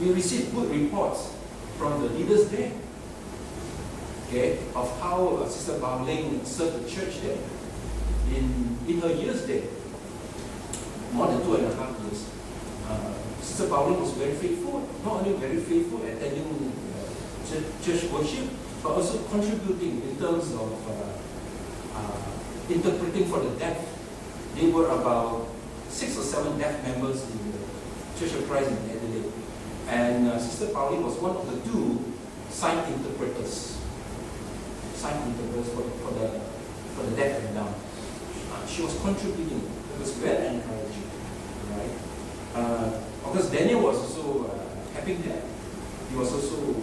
we received good reports from the leaders there, okay, of how Sister Bao-Ling served the church there in her years there, more than 2.5 years. Sister Bao-Ling was very faithful, not only very faithful at attending church worship, but also contributing in terms of interpreting for the deaf. There were about 6 or 7 deaf members in the Church of Christ in Adelaide. And Sister Bao-Ling was one of the 2 sign interpreters. Sign interpreters for the deaf and dumb. She was contributing. It was very encouraging, right? Because Daniel was also helping there. He was also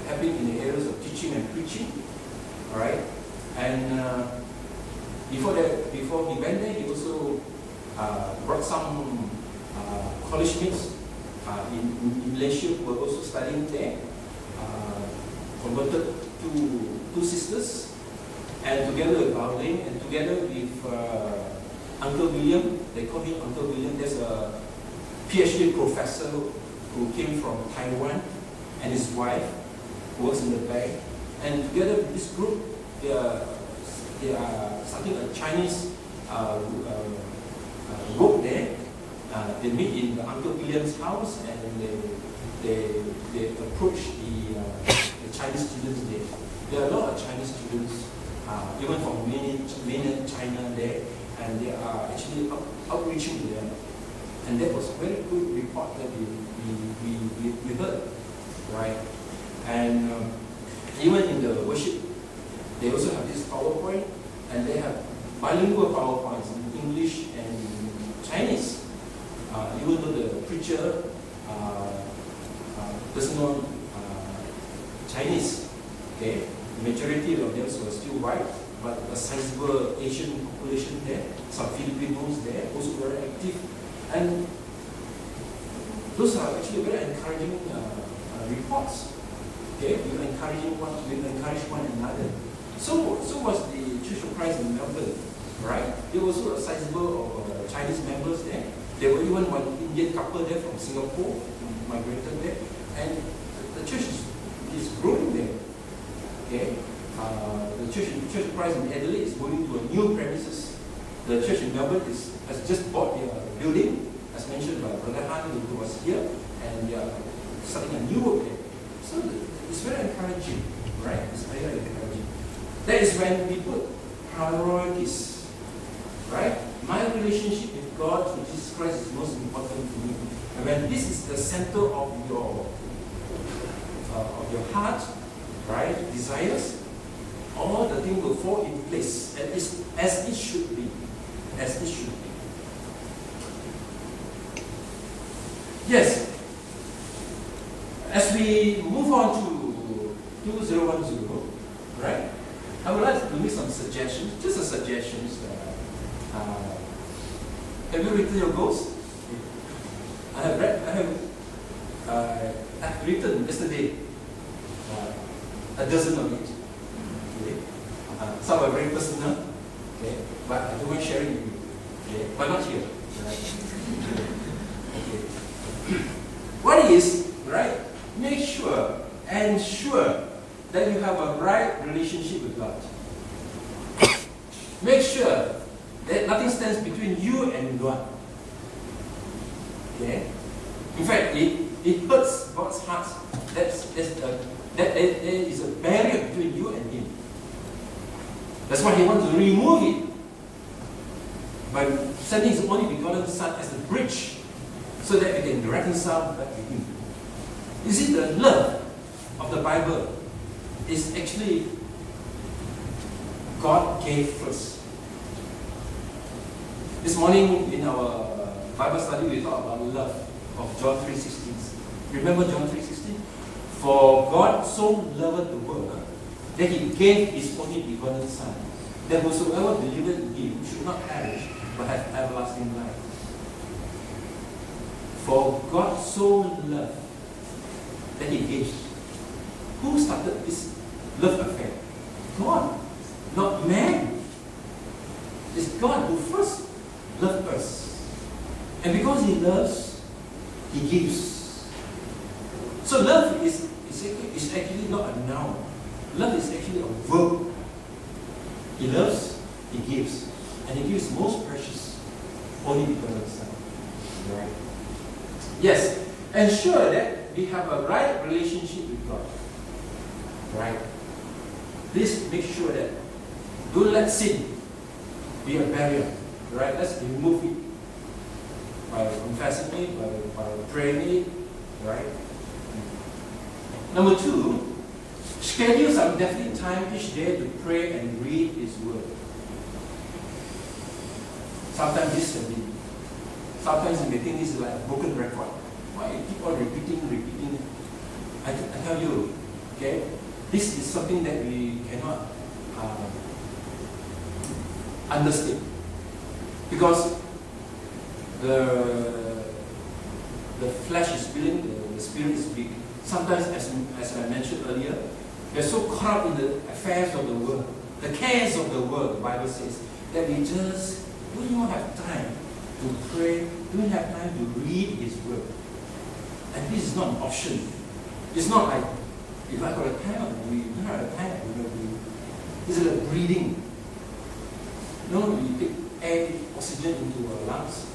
helping in the areas of teaching and preaching, all right? And before he went there, he also brought some college mates in Malaysia who were also studying there, converted two sisters, and together with Bao-Ling, and together with Uncle William, they call him Uncle William. There's a PhD professor who came from Taiwan, and his wife who works in the bank. And together with this group, they are starting a Chinese group there. They meet in Uncle William's house, and they approach the Chinese students there. There are a lot of Chinese students, even from mainland China there, and they are actually outreaching to them. And that was a very good report that we heard, right? And even in the worship, they also have this PowerPoint, and they have bilingual PowerPoints in English and in Chinese. Even though the preacher doesn't know Chinese, okay, the majority of them were still white, but a sizable Asian population there, some Filipinos there, also very active. And those are actually very encouraging reports. Okay, we encourage one another. So was the Church of Christ in Melbourne, right? There was also a sizable of Chinese members there. There were even one Indian couple there from Singapore, migrated there, and the church is growing there. Okay, the Church of Christ in Adelaide is moving to a new premises. The church in Melbourne has just bought their building, as mentioned by Brother Han, who was here, and they are starting a new work there. So it's very encouraging, right? It's very encouraging. That is when we put priorities, right? My relationship with God through Jesus Christ is most important to me. And when this is the center of your heart, right, desires, all the things will fall in place as it should be. As it should be. Yes. As we move on to 2010, right? I would like to make some suggestions, just a suggestions. Have you written your goals? I have written yesterday a dozen of it. Okay? Some are very personal, okay? But I don't mind sharing with you. Okay? But not here. Right? Okay. What is, right? Make sure, ensure that you have a right relationship with God. Make sure that nothing stands between you and God. Okay? In fact, it hurts God's heart. That there is a barrier between you and Him. That's why He wants to remove it by sending His only begotten Son as a bridge, so that we can reconcile back with Him. You see, the love of the Bible is actually God gave first. This morning in our Bible study, we talked about love of John 3:16. Remember John 3:16? For God so loved the world that He gave His only begotten Son, that whosoever believeth in Him should not perish, but have everlasting life. For God so loved that He gave. Who started this love affair? God, not man. It's God who first loved us. And because He loves, He gives. So love is actually not a noun. Love is actually a verb. He loves, he gives. And he gives most precious, only because of the Son. Right? Yes, ensure that we have a right relationship with God. Right? Please make sure that don't let sin be a barrier. Right? Let's remove it by confessing it, by praying it. Right? Number 2, schedule some definite time each day to pray and read His Word. Sometimes this can be, sometimes you may think this is like a broken record. Why you keep on repeating? I tell you, okay, this is something that we cannot understate. Because the flesh is willing, the spirit is weak. Sometimes, as I mentioned earlier, we're so caught up in the affairs of the world, the cares of the world, the Bible says, that we just don't even have time to pray, don't have time to read His Word. And this is not an option. It's not like, if I got a time, we don't have a time, it's like breathing. No, we take air, oxygen into our lungs.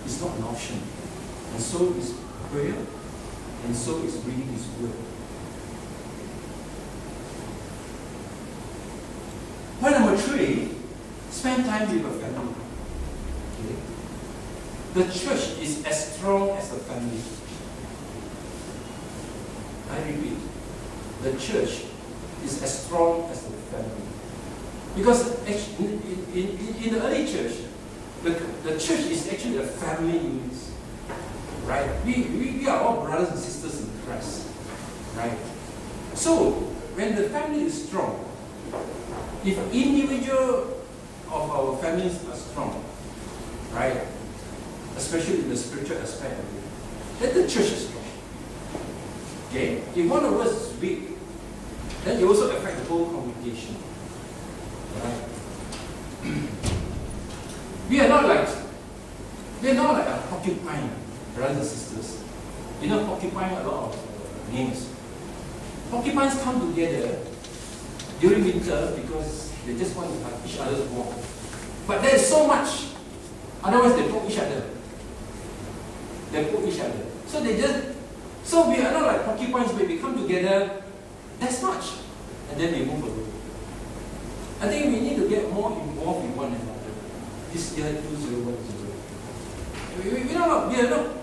It's not an option. And so is prayer, and so is reading His Word. Point number 3, spend time with your family. Okay? The church is as strong as the family. I repeat, the church is as strong as the family. Because in the early church, the church is actually a family unit. Right? We are all brothers and sisters in Christ. Right? So, when the family is strong, if individual of our families are strong, right, especially in the spiritual aspect of it, then the church is strong. Okay? If one of us is weak, then it also affects the whole congregation. Right? We are not like a porcupine, brothers and sisters. You know, porcupine a lot of names. Porcupines come together during winter because they just want to have each other's warm. But there is so much. Otherwise they poke each other. So we are not like porcupines where we come together, that's much. And then we move away. I think we need to get more involved with one another. This year 2010. We are not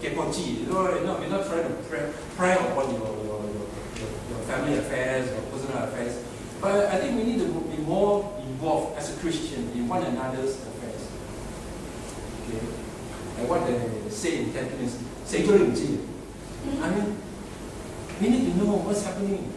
kepochi, we're not trying to pry upon your family affairs or personal affairs. But I think we need to be more involved as a Christian in one another's affairs. Okay? And what they say in Cantonese, I mean, we need to know what's happening